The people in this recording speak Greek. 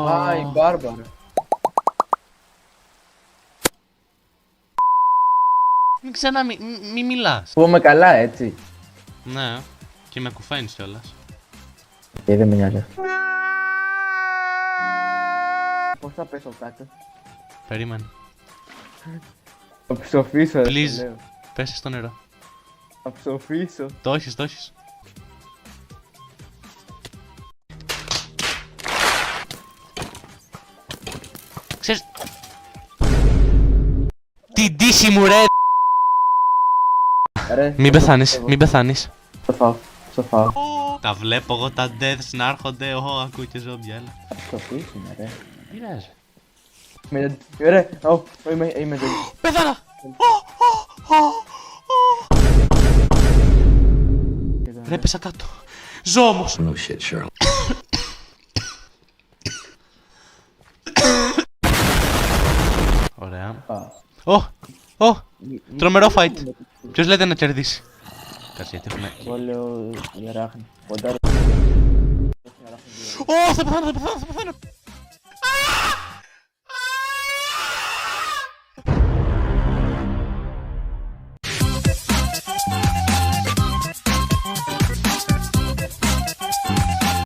Α, η Μπάρμπαρα. Μην ξανά μη μιλάς. Πούμε καλά, έτσι. Ναι, και με κουφαίνεις κιόλας. Δεν με νοιάζει. Πώς θα πέσω κάτω? Περίμενε. Θα ψοφήσω, ρε, Please. το λέω. Πέσε στο νερό. Θα ψοφήσω. Το έχεις, το έχεις. Ξέρεις... Την τύχη μου ρε! Ρε, Μην πεθάνεις, μην πεθάνεις. το φάω, το φάω. Τα βλέπω εγώ τα deaths να έρχονται, ακούω και ζόμπια, έλα. Θα ψοφήσουμε, ρε. Πειράζει. Ρε, είμαι το... Πέθανα! Ρε, πέσα κάτω. Ζω όμως. No shit, Sherlock. Ωραία. Α, Τρομερό fight. Ποιος λέτε να κερδίσει? Κάτσε γιατί έχουμε... εγώ λέω η αράχνη. Κοντά, ρε. Θα πεθάνω, θα πεθάνω, θα πεθάνω.